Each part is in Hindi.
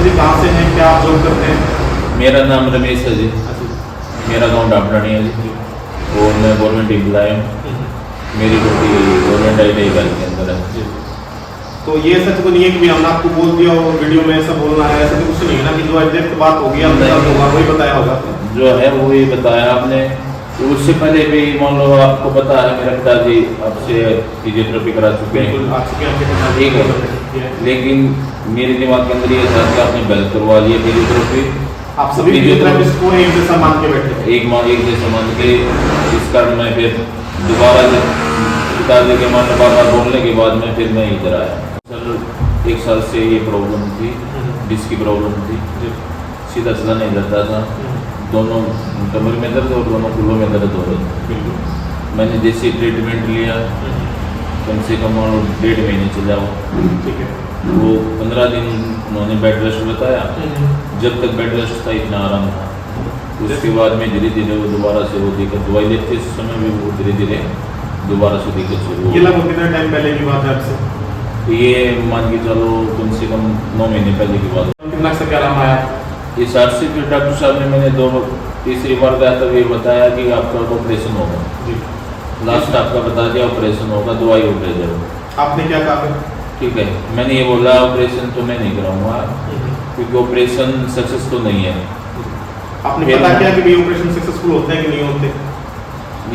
जी कहाँ से हैं, क्या आप जॉब करते हैं? मेरा नाम रमेश है जी। मेरा गांव डापरानी है जी और मैं गवर्नमेंट एम्प्लॉय हूँ। मेरी ड्यूटी गवर्नमेंट आई के अंदर है। तो ये सच तो नहीं है कि हमने आपको बोल दिया और वीडियो में ऐसा बोलना है, ऐसा तो कुछ नहीं है ना कि जो एग्जैक्ट बात होगी आपने होगा वही बताया होगा जो है वो ही बताया आपने। तो उससे पहले भी मान लो आपको पता है मेरे पिताजी आपसे फिजियोथेरेपी करा चुके हैं, ठीक है। लेकिन मेरे दिमाग के अंदर ये था कि आपने गलत करवा लिया फिजियोथेरेपी। आप सभी फिजियोथेरेपिस्ट को एक जैसा मान के बैठे एक जैसा मान के, इस कारण मैं फिर दोबारा पिताजी के मान बार बार बोलने के बाद में फिर मैं इधर आया। सर 1 साल से ये प्रॉब्लम थी, डिस्क की प्रॉब्लम थी, सीधा चला नहीं जाता था, दोनों कमर में दर्द और दोनों कुल्लों में दर्द हो रहा था। मैंने देसी ट्रीटमेंट लिया, कम से कम 1.5 महीने चला वो, ठीक है। वो 15 दिन उन्होंने बेड रेस्ट बताया। जब तक बेड रेस्ट था इतना आराम था। उसके बाद में धीरे धीरे वो दोबारा से वो दिक्कत, दवाई लेते उस समय भी वो धीरे धीरे दोबारा से दिक्कत शुरू हो। ये लगभग कितना टाइम पहले की बात है आपसे? ये मान के चलो कम से कम 9 महीने पहले की बात। कितना से क्या आराम आया? इस अर्से फिर डॉक्टर साहब ने मैंने तीसरी बार गया तब ये बताया कि आपका ऑपरेशन होगा जी। लास्ट आपका बता दिया ऑपरेशन होगा, दवाई उठे जाओ। आपने क्या कहा? ठीक है, मैंने ये बोला ऑपरेशन तो मैं नहीं कराऊंगा क्योंकि ऑपरेशन सक्सेस तो नहीं है। आपने पता किया कि भाई ऑपरेशन सक्सेसफुल होते हैं कि नहीं होते?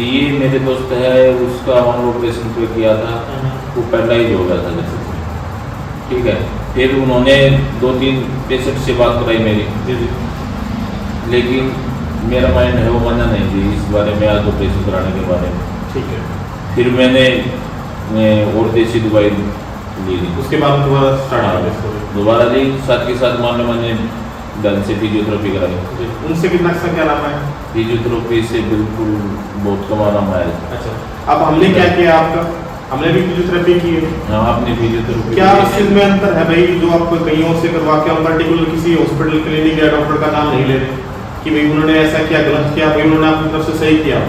ये मेरे दोस्त है, उसका ऑपरेशन तो किया था, वो पैरालाइज हो गया था जैसे, ठीक है। फिर उन्होंने 2-3 पेशेंट से बात कराई मेरी, लेकिन मेरा माइंड है वो माना नहीं थी इस बारे में, आज ऑपरेशन कराने के बारे में, ठीक है। फिर मैंने और देसी दवाई ली। उसके बाद दोबारा स्टार्ट दोबारा ली, साथ के साथ मान लो मैंने ढंग से फिजियोथेरेपी कराई। उनसे कितना क्या आराम है? फिजियोथेरेपी से बिल्कुल बहुत कम आराम आया। अच्छा, अब हमने क्या किया आपका? हमने भी फिजियोथेरेपी की है। हाँ, आपने फिजियोथेरेपी क्या इस चीज में अंतर है भाई, जो आप कहीं और से करवा के, हम पर्टिकुलर किसी हॉस्पिटल क्लिनिक या डॉक्टर का नाम नहीं ले रहे कि भाई उन्होंने ऐसा किया गलत किया, भाई उन्होंने आपकी तरफ से सही किया,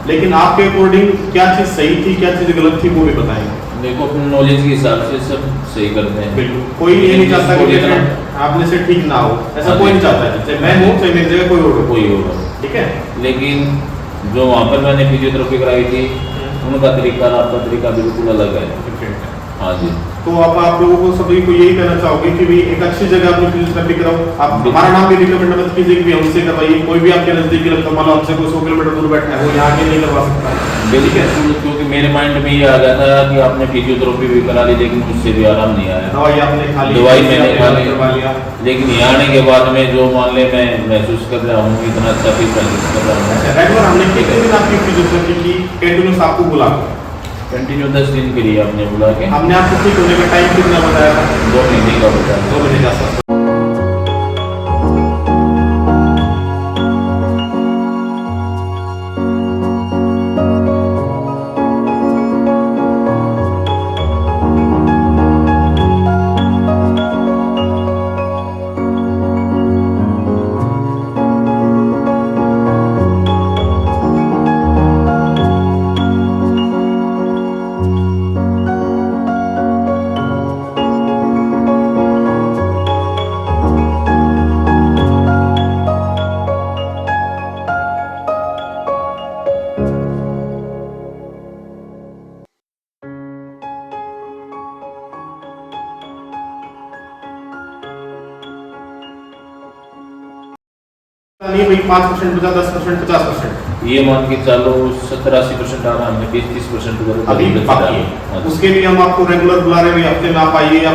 लेकिन आपके अकॉर्डिंग क्या चीज सही थी, क्या चीज गलत थी, वो भी बताएंगे। देखो अपने नॉलेज के हिसाब से सब सही करते हैं। बिल्कुल, कोई ये नहीं चाहता कि आपने से ठीक ना हो, ऐसा कोई नहीं चाहता है, चाहे मैं हूँ चाहे मेरी जगह कोई होगा, ठीक है। लेकिन जो वहाँ पर मैंने फिजियोथेरेपी कराई थी उनका तरीका और आपका तरीका बिल्कुल अलग है। हाँ जी। तो आप लोगों को सभी को यही कहना चाहोगे कि भाई एक अच्छी जगह अपनी फिजियोथेरेपी कराओ। आप हमारा नाम भी रिकमेंड मत कीजिए कि हमसे करवाइए, कोई भी आपके नजदीकी लगता मान लो हमसे कोई 100 किलोमीटर दूर बैठा है वो यहाँ के नहीं करवा सकता, ठीक है। क्योंकि मेरे माइंड में ये आ गया था कि आपने फिजियोथेरेपी भी करा ली लेकिन उससे भी आराम नहीं आया। दवाई आपने खा ली, दवाई मैंने खा ली, करवा लिया, लेकिन यहाँ आने के बाद में जो मान ले मैं महसूस कर रहा हूँ इतना अच्छा फील महसूस कर रहा हूँ। रेगुलर हमने कितने दिन आपकी फिजियोथेरेपी की कंटिन्यूस आपको बुला कंटिन्यू 10 दिन के लिए आपने बुला के? हमने आपको ठीक होने का टाइम कितना बताया था? 2 महीने का बताया। 2 महीने का आसपास। नहीं भाई 5% बचा, 10%, 50%, ये मान के चलो 70-80% आ रहा है, 20-30% अभी बाकी है। उसके लिए हम आपको रेगुलर बुला रहे हैं, हफ्ते में आप आइए, या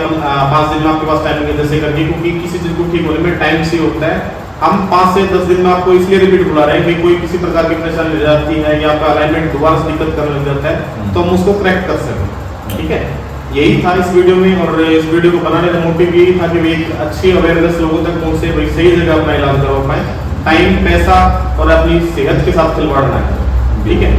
5 दिन में आपके पास टाइमिंग है जैसे करके, क्योंकि किसी चीज को ठीक होने में टाइम से होता है। हम 5 से 10 दिन में आपको इसलिए रिपीट बुला रहे हैं कि कोई किसी प्रकार की परेशानी हो जाती है या आपका अलाइनमेंट दोबारा से दिक्कत करने लग जाता है तो हम उसको करेक्ट कर सकें, ठीक है। यही था इस वीडियो में, और इस वीडियो को बनाने का मोटिव यही था कि एक अच्छी अवेयरनेस लोगों तक पहुंचे, भाई सही जगह अपना इलाज करवा पाए, टाइम, पैसा और अपनी सेहत के साथ खिलवाड़ ना है, ठीक है।